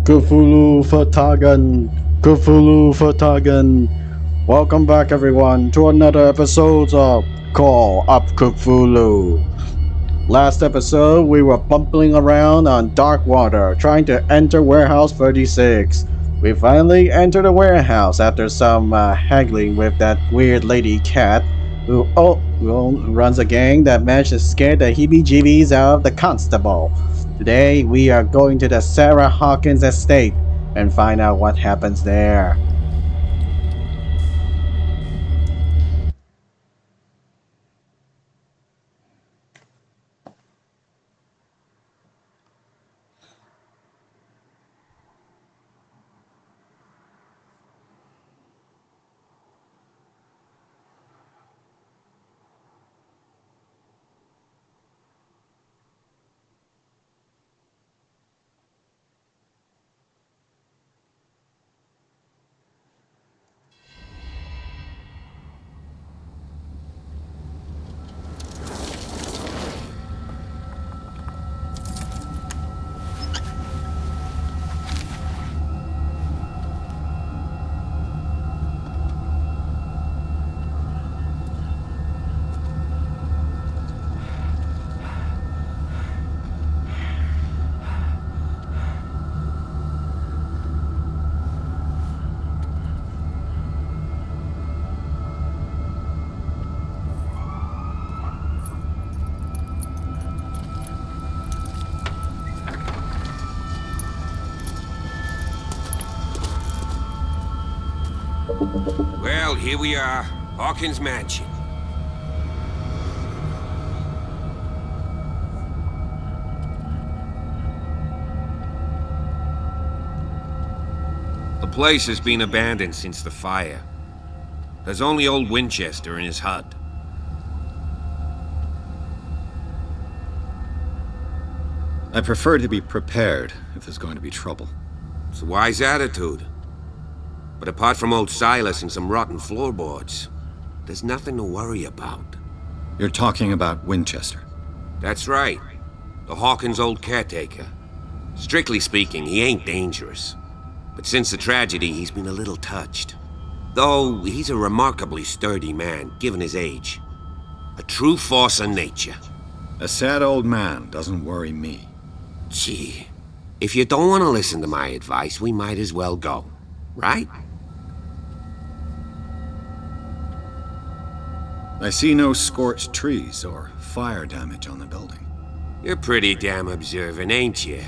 Cthulhu Fatagan, Cthulhu Fatagan. Welcome back, everyone, to another episode of Call Up Cthulhu. Last episode, we were bumbling around on Darkwater, trying to enter Warehouse 36. We finally entered the warehouse after some haggling with that weird lady cat who runs a gang that managed to scare the heebie-jeebies out of the constable. Today, we are going to the Sarah Hawkins estate and find out what happens there. Well, here we are, Hawkins Mansion. The place has been abandoned since the fire. There's only old Winchester in his hut. I prefer to be prepared if there's going to be trouble. It's a wise attitude. But apart from old Silas and some rotten floorboards, there's nothing to worry about. You're talking about Winchester? That's right. The Hawkins' old caretaker. Strictly speaking, he ain't dangerous. But since the tragedy, he's been a little touched. Though he's a remarkably sturdy man, given his age. A true force of nature. A sad old man doesn't worry me. Gee, if you don't want to listen to my advice, we might as well go. Right? I see no scorched trees or fire damage on the building. You're pretty damn observant, ain't you?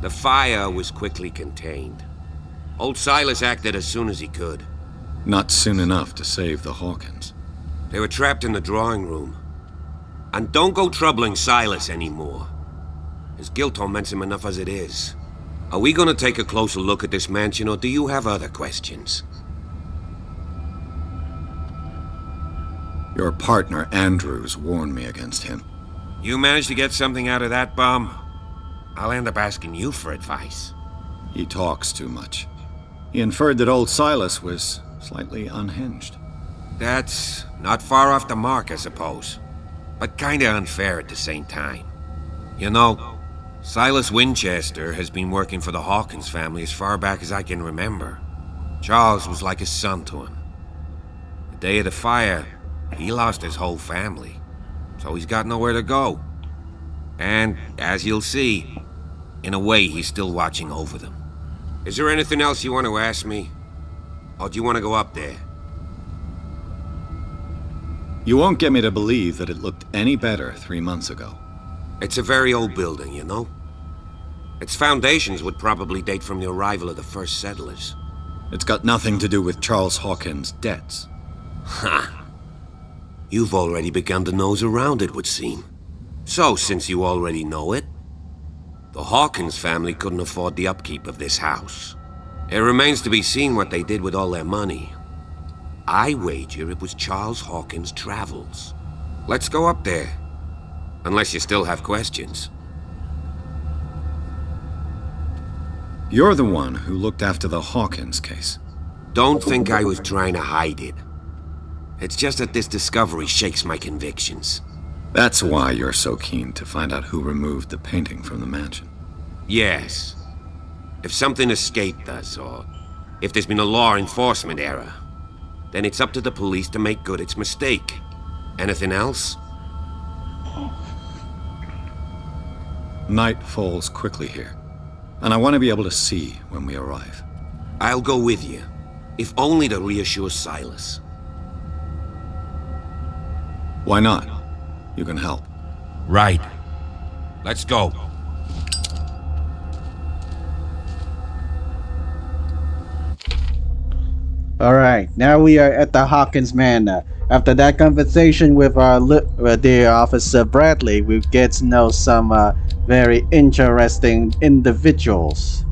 The fire was quickly contained. Old Silas acted as soon as he could. Not soon enough to save the Hawkins. They were trapped in the drawing room. And don't go troubling Silas anymore. His guilt torments him enough as it is. Are we gonna take a closer look at this mansion, or do you have other questions? Your partner, Andrews, warned me against him. You managed to get something out of that bum? I'll end up asking you for advice. He talks too much. He inferred that old Silas was slightly unhinged. That's not far off the mark, I suppose. But kinda unfair at the same time. You know, Silas Winchester has been working for the Hawkins family as far back as I can remember. Charles was like a son to him. The day of the fire, he lost his whole family, so he's got nowhere to go. And, as you'll see, in a way he's still watching over them. Is there anything else you want to ask me? Or do you want to go up there? You won't get me to believe that it looked any better 3 months ago. It's a very old building, you know? Its foundations would probably date from the arrival of the first settlers. It's got nothing to do with Charles Hawkins' debts. Ha! You've already begun to nose around it, would seem. So, since you already know it, the Hawkins family couldn't afford the upkeep of this house. It remains to be seen what they did with all their money. I wager it was Charles Hawkins' travels. Let's go up there. Unless you still have questions. You're the one who looked after the Hawkins case. Don't think I was trying to hide it. It's just that this discovery shakes my convictions. That's why you're so keen to find out who removed the painting from the mansion. Yes. If something escaped us, or if there's been a law enforcement error, then it's up to the police to make good its mistake. Anything else? Night falls quickly here, and I want to be able to see when we arrive. I'll go with you, if only to reassure Silas. Why not? You can help. Right. Let's go. Alright, now we are at the Hawkins Mansion. After that conversation with the officer Bradley, we get to know some very interesting individuals.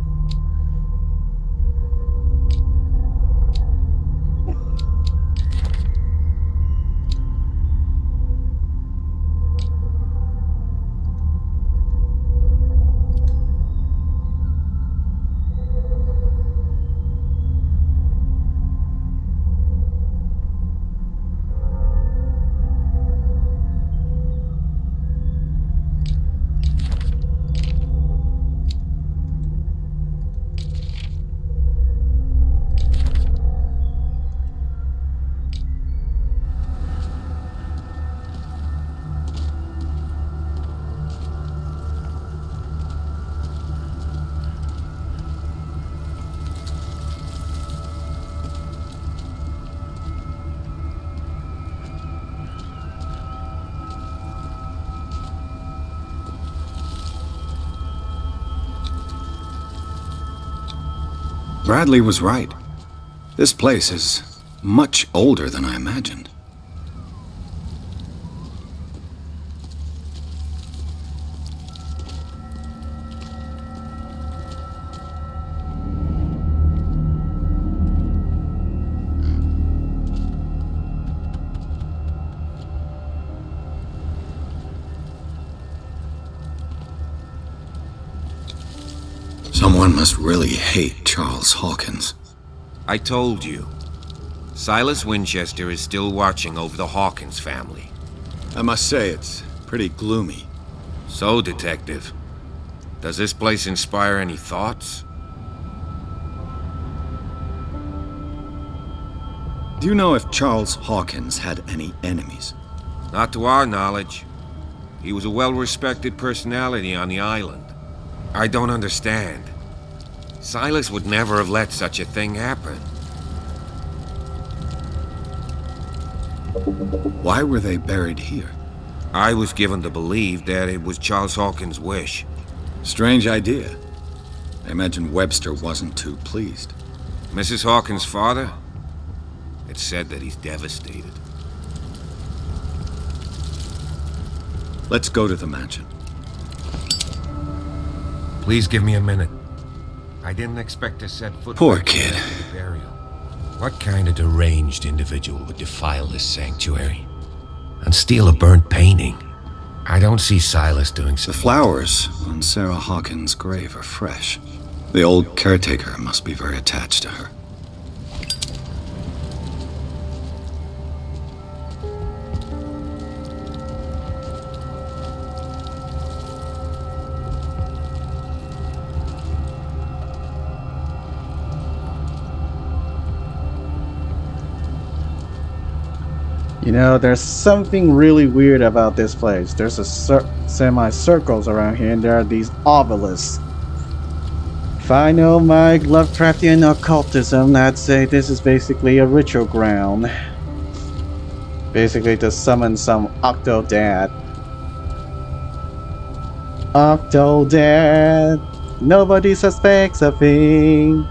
Bradley was right. This place is much older than I imagined. Someone must really hate Charles Hawkins. I told you. Silas Winchester is still watching over the Hawkins family. I must say, it's pretty gloomy. So, Detective, does this place inspire any thoughts? Do you know if Charles Hawkins had any enemies? Not to our knowledge. He was a well-respected personality on the island. I don't understand. Silas would never have let such a thing happen. Why were they buried here? I was given to believe that it was Charles Hawkins' wish. Strange idea. I imagine Webster wasn't too pleased. Mrs. Hawkins' father? It's said that he's devastated. Let's go to the mansion. Please give me a minute. I didn't expect to set foot Poor back kid. into the burial. What kind of deranged individual would defile this sanctuary and steal a burnt painting? I don't see Silas doing so. The flowers on Sarah Hawkins' grave are fresh. The old caretaker must be very attached to her. You know, there's something really weird about this place. There's a semicircles around here, and there are these obelisks. If I know my Lovecraftian occultism, I'd say this is basically a ritual ground. Basically to summon some Octodad. Octodad! Nobody suspects a thing!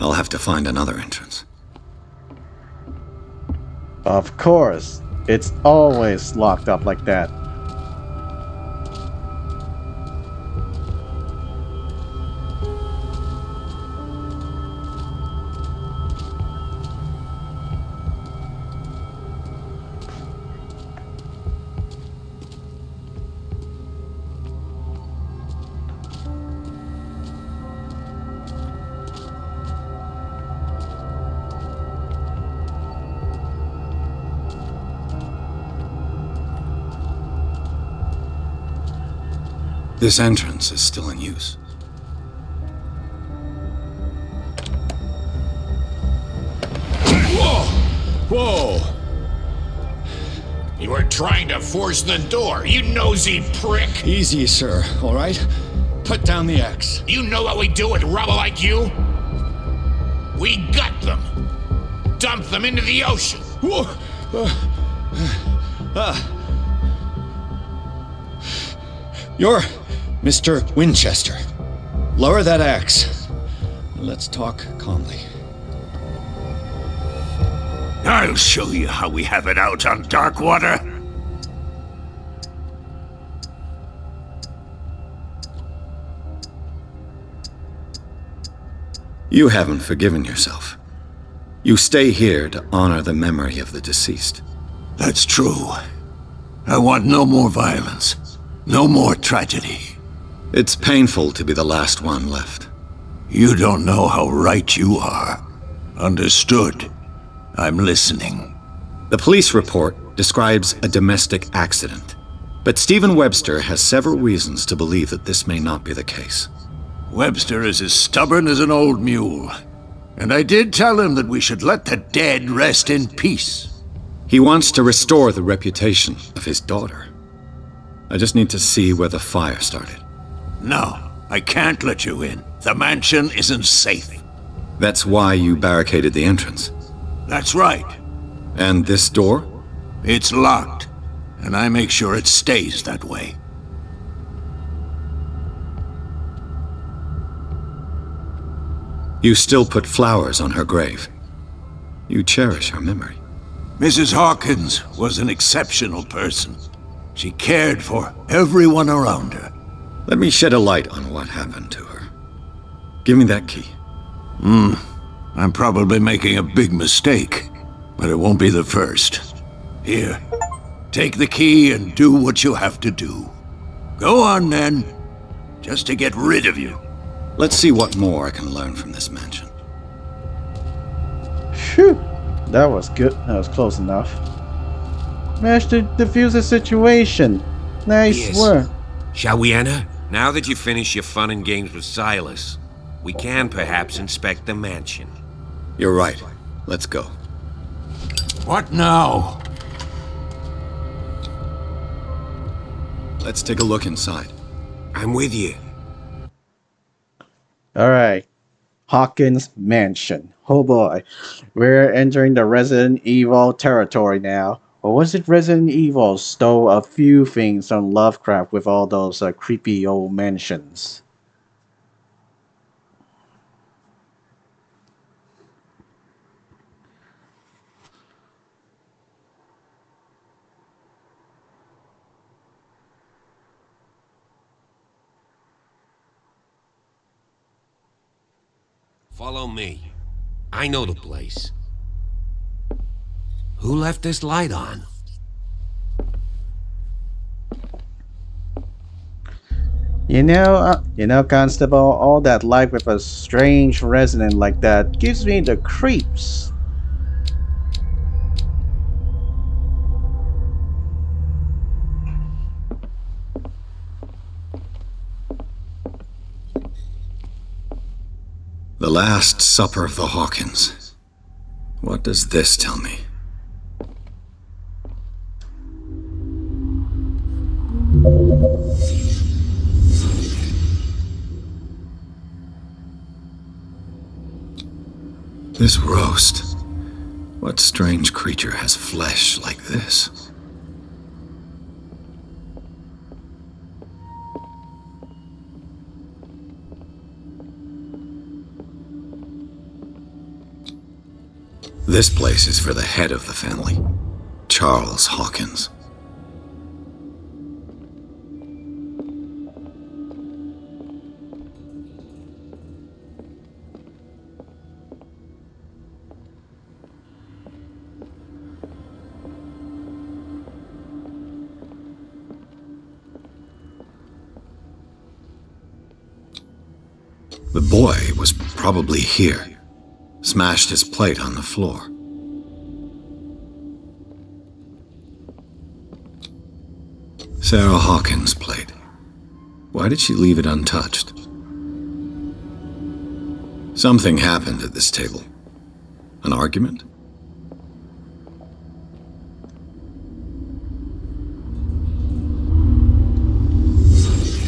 I'll have to find another entrance. Of course, it's always locked up like that. This entrance is still in use. Whoa! Whoa! You were trying to force the door, you nosy prick! Easy, sir, all right? Put down the axe. You know what we do with rubble like you? We gut them! Dump them into the ocean! Whoa! You're Mr. Winchester. Lower that axe. Let's talk calmly. I'll show you how we have it out on Darkwater. You haven't forgiven yourself. You stay here to honor the memory of the deceased. That's true. I want no more violence. No more tragedy. It's painful to be the last one left. You don't know how right you are. Understood. I'm listening. The police report describes a domestic accident, but Stephen Webster has several reasons to believe that this may not be the case. Webster is as stubborn as an old mule. And I did tell him that we should let the dead rest in peace. He wants to restore the reputation of his daughter. I just need to see where the fire started. No, I can't let you in. The mansion isn't safe. That's why you barricaded the entrance. That's right. And this door? It's locked, and I make sure it stays that way. You still put flowers on her grave. You cherish her memory. Mrs. Hawkins was an exceptional person. She cared for everyone around her. Let me shed a light on what happened to her. Give me that key. I'm probably making a big mistake, but it won't be the first. Here, take the key and do what you have to do. Go on then, just to get rid of you. Let's see what more I can learn from this mansion. Phew. That was good. That was close enough. Managed to defuse the situation. Nice Yes. work. Shall we enter? Now that you've finished your fun and games with Silas, we can perhaps inspect the mansion. You're right. Let's go. What now? Let's take a look inside. I'm with you. Alright. Hawkins Mansion. Oh boy. We're entering the Resident Evil territory now. Or was it Resident Evil stole a few things from Lovecraft with all those creepy old mansions? Follow me. I know the place. Who left this light on? You know, Constable, all that life with a strange resident like that gives me the creeps. The Last Supper of the Hawkins. What does this tell me? This roast. What strange creature has flesh like this? This place is for the head of the family, Charles Hawkins. The boy was probably here. Smashed his plate on the floor. Sarah Hawkins' plate. Why did she leave it untouched? Something happened at this table. An argument?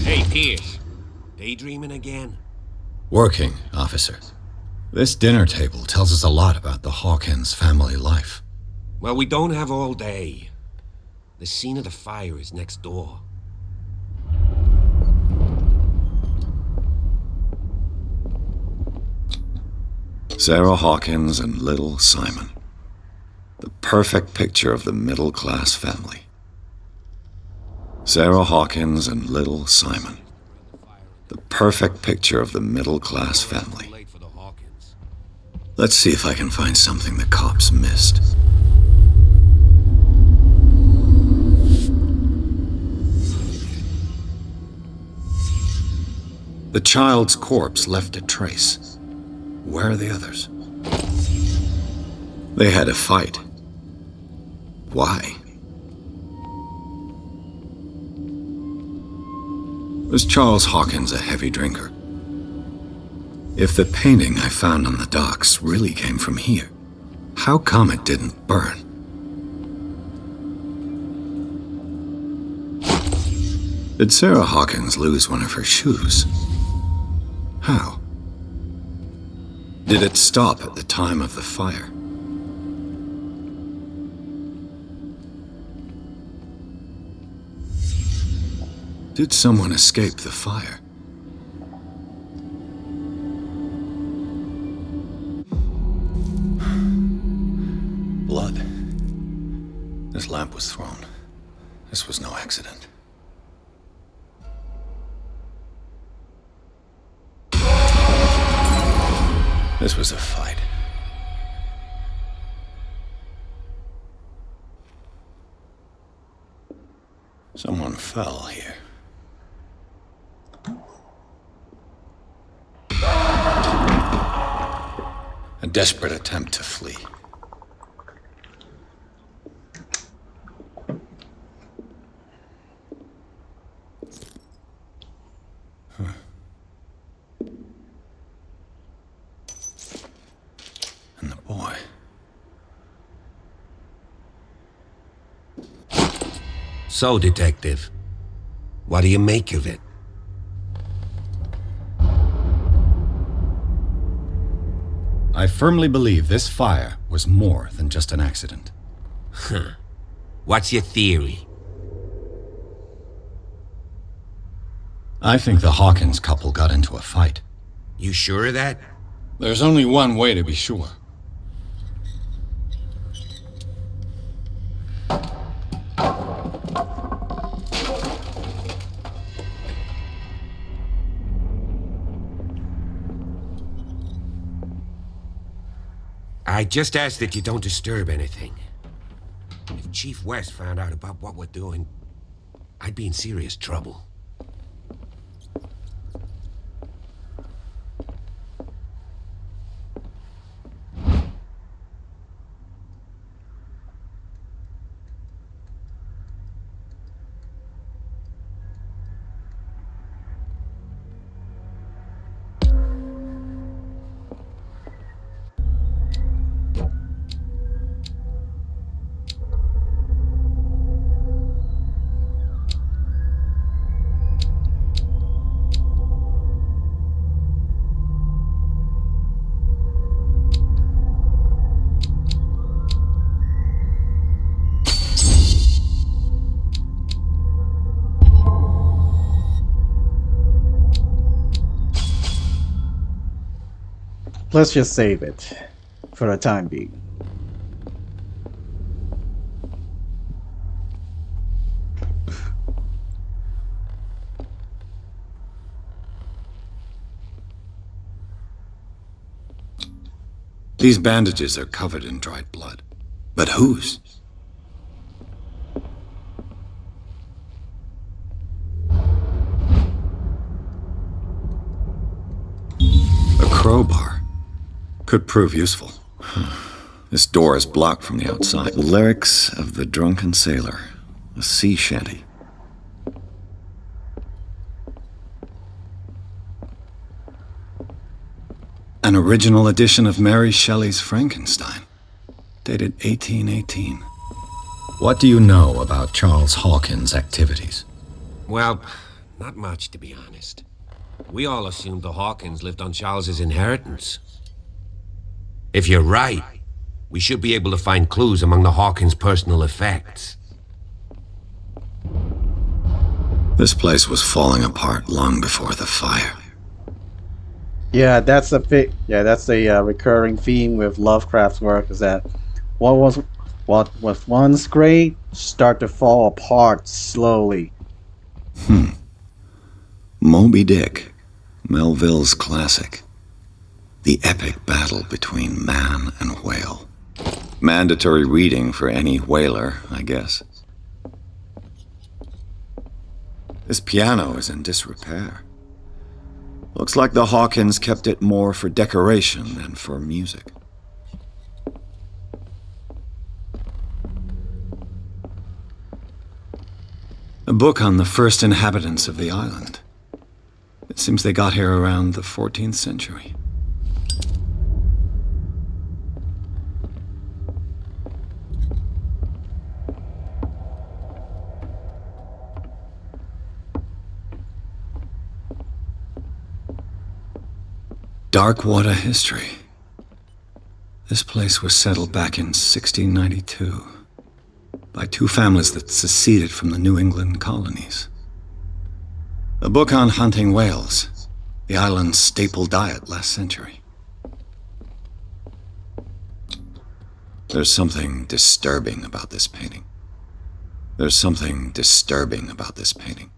Hey, Pierce. Daydreaming again? Working, officer. This dinner table tells us a lot about the Hawkins family life. Well, we don't have all day. The scene of the fire is next door. Sarah Hawkins and little Simon. The perfect picture of the middle-class family. Sarah Hawkins and little Simon. The perfect picture of the middle-class family. Let's see if I can find something the cops missed. The child's corpse left a trace. Where are the others? They had a fight. Why? Was Charles Hawkins a heavy drinker? If the painting I found on the docks really came from here, how come it didn't burn? Did Sarah Hawkins lose one of her shoes? How? Did it stop at the time of the fire? Did someone escape the fire? Blood. This lamp was thrown. This was no accident. This was a fight. Someone fell here. A desperate attempt to flee. And the boy. So, Detective, what do you make of it? I firmly believe this fire was more than just an accident. Huh. What's your theory? I think the Hawkins couple got into a fight. You sure of that? There's only one way to be sure. I just ask that you don't disturb anything. If Chief West found out about what we're doing, I'd be in serious trouble. Let's just save it for the time being. These bandages are covered in dried blood. But whose? A crowbar. Could prove useful. This door is blocked from the outside. The lyrics of the drunken sailor. A sea shanty. original edition of Mary Shelley's Frankenstein, dated 1818. What do you know about Charles Hawkins' activities? Well, not much, to be honest. We all assumed the Hawkins lived on Charles's inheritance. If you're right, we should be able to find clues among the Hawkins' personal effects. This place was falling apart long before the fire. Yeah, that's the recurring theme with Lovecraft's work, is that what was once great start to fall apart slowly. Moby Dick, Melville's classic. The epic battle between man and whale. Mandatory reading for any whaler, I guess. This piano is in disrepair. Looks like the Hawkins kept it more for decoration than for music. A book on the first inhabitants of the island. It seems they got here around the 14th century. Darkwater history. This place was settled back in 1692 by two families that seceded from the New England colonies. A book on hunting whales, the island's staple diet last century. There's something disturbing about this painting. There's something disturbing about this painting.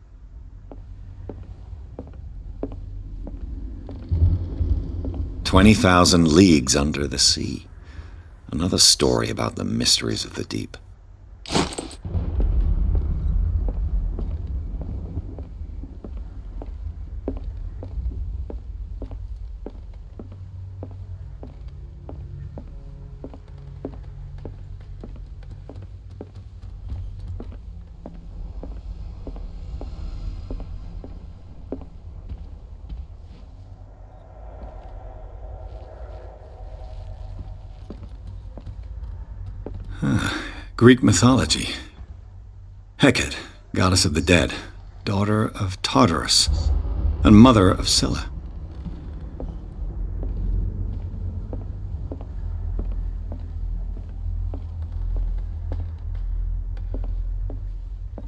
"20,000 Leagues Under the Sea." Another story about the mysteries of the deep. Greek mythology. Hecate, goddess of the dead, daughter of Tartarus, and mother of Scylla.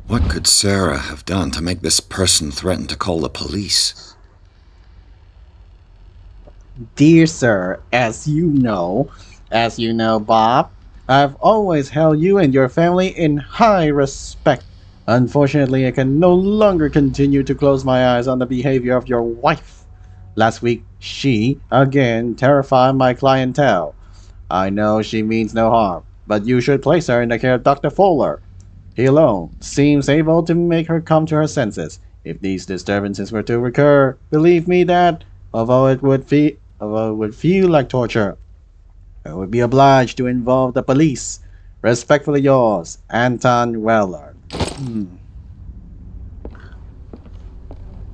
What could Sarah have done to make this person threaten to call the police? Dear sir, as you know, Bob, I've always held you and your family in high respect. Unfortunately, I can no longer continue to close my eyes on the behavior of your wife. Last week, she, again, terrified my clientele. I know she means no harm, but you should place her in the care of Dr. Fuller. He alone seems able to make her come to her senses. If these disturbances were to recur, believe me that, although it would feel like torture, I would be obliged to involve the police. Respectfully yours, Anton Weller.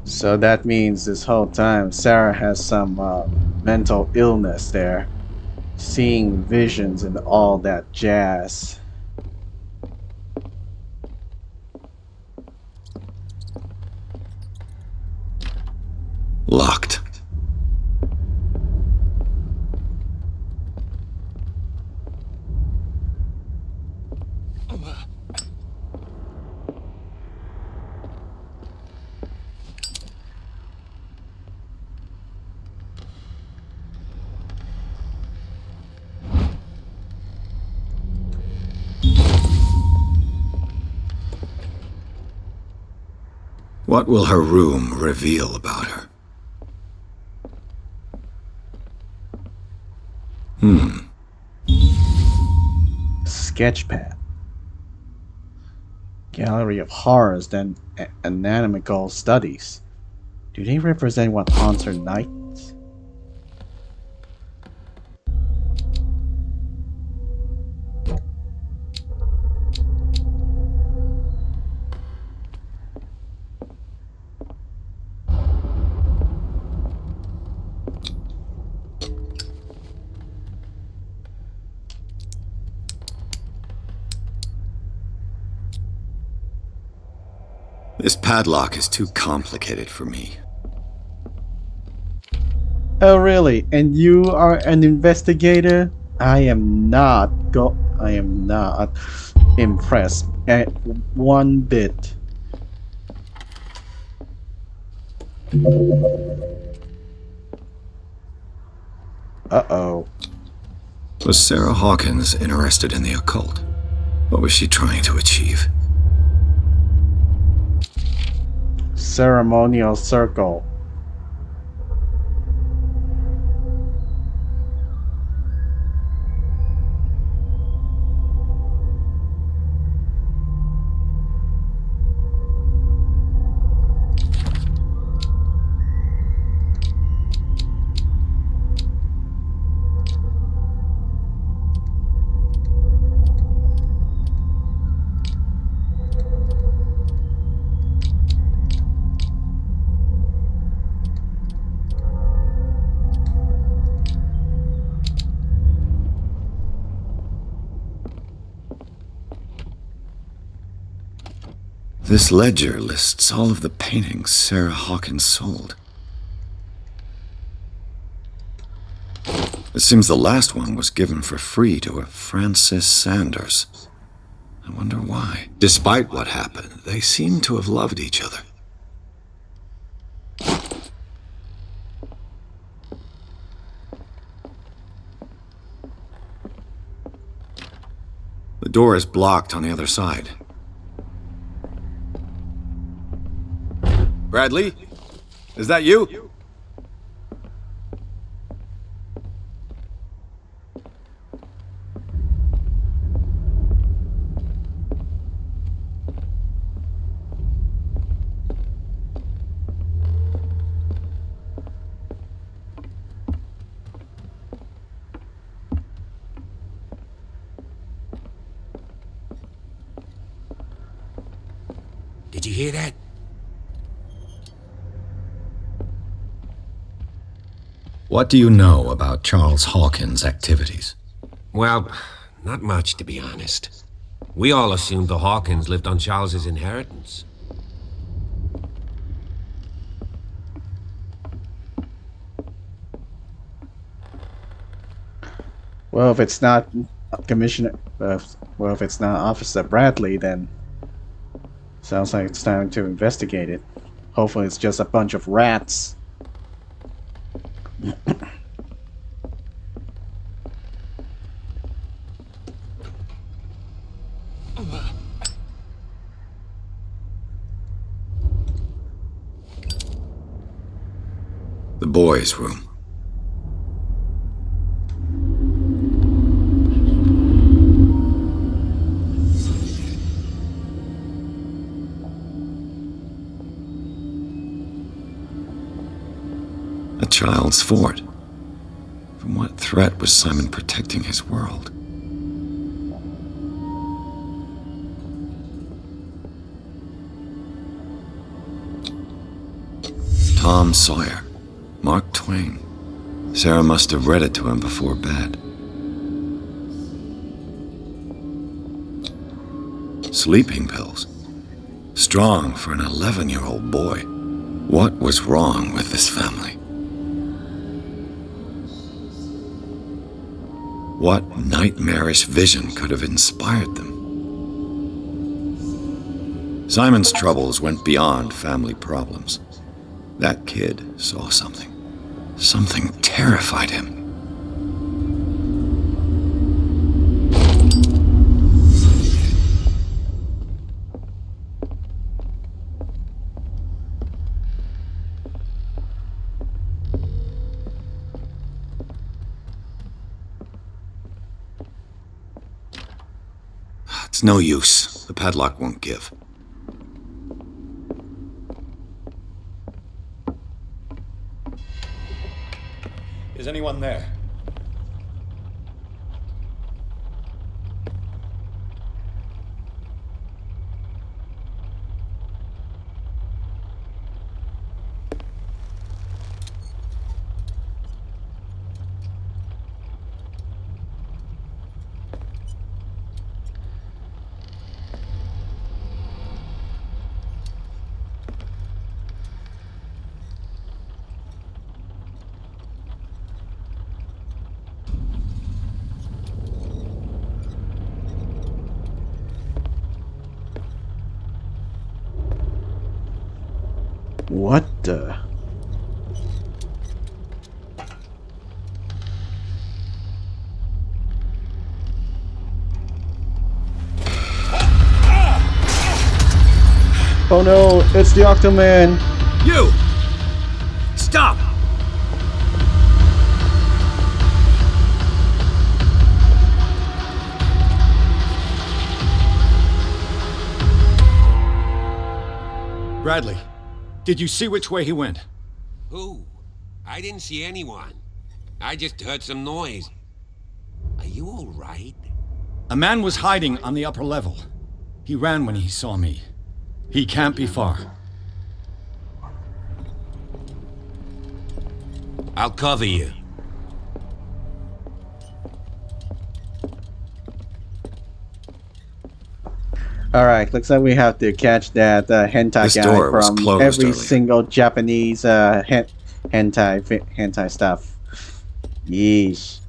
So that means this whole time Sarah has some mental illness there. Seeing visions and all that jazz. Locked. What will her room reveal about her? Sketchpad. Gallery of Horrors and Anatomical Studies. Do they represent what haunts her nights? This padlock is too complicated for me. Oh, really? And you are an investigator? I am not impressed at one bit. Uh-oh. Was Sarah Hawkins interested in the occult? What was she trying to achieve? Ceremonial circle. This ledger lists all of the paintings Sarah Hawkins sold. It seems the last one was given for free to a Francis Sanders. I wonder why. Despite what happened, they seem to have loved each other. The door is blocked on the other side. Bradley? Is that you? Did you hear that? What do you know about Charles Hawkins' activities? Well, not much, to be honest. We all assumed the Hawkins lived on Charles's inheritance. Well, if it's not Commissioner, if it's not Officer Bradley, then sounds like it's time to investigate it. Hopefully, it's just a bunch of rats. The boys' room. A child's fort. From what threat was Simon protecting his world? Tom Sawyer. Mark Twain. Sarah must have read it to him before bed. Sleeping pills. Strong for an 11-year-old boy. What was wrong with this family? What nightmarish vision could have inspired them? Simon's troubles went beyond family problems. That kid saw something. Something terrified him. It's no use. The padlock won't give. Is anyone there? What the? Oh no, it's the Octoman! You! Stop! Bradley, did you see which way he went? Who? I didn't see anyone. I just heard some noise. Are you all right? A man was hiding on the upper level. He ran when he saw me. He can't be far. I'll cover you. Alright, looks like we have to catch that hentai This guy door was from closed every earlier. single Japanese hentai stuff. Yeesh.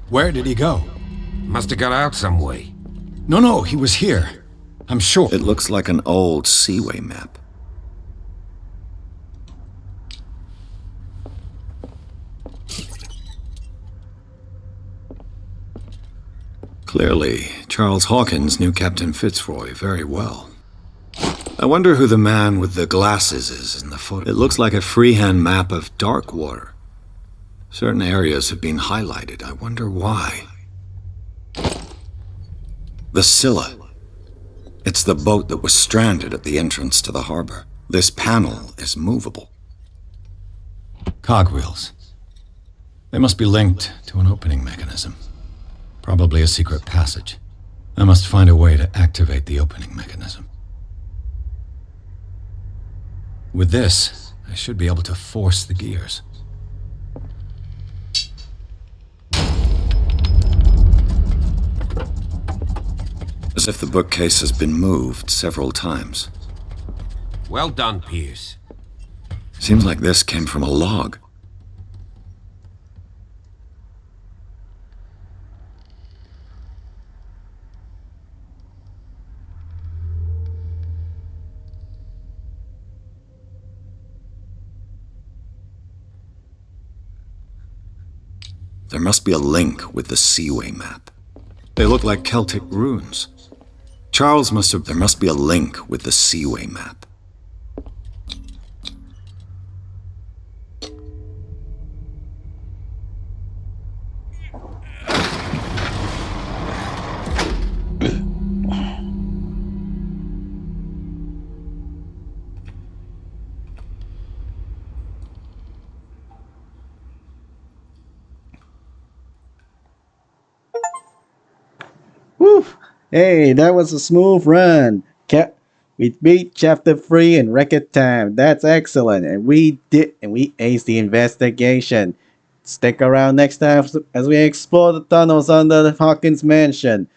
Where did he go? Must have got out some way. No, he was here. I'm sure. It looks like an old seaway map. Clearly, Charles Hawkins knew Captain Fitzroy very well. I wonder who the man with the glasses is in the photo. It looks like a freehand map of Darkwater. Certain areas have been highlighted. I wonder why. The Scylla. It's the boat that was stranded at the entrance to the harbor. This panel is movable. Cogwheels. They must be linked to an opening mechanism. Probably a secret passage. I must find a way to activate the opening mechanism. With this, I should be able to force the gears. As if the bookcase has been moved several times. Well done, Pierce. Seems like this came from a log. There must be a link with the Seaway map. They look like Celtic runes. Charles must have... There must be a link with the Seaway map. Woo! Hey, that was a smooth run. We beat Chapter 3 in record time. That's excellent. And we aced the investigation. Stick around next time as we explore the tunnels under the Hawkins Mansion.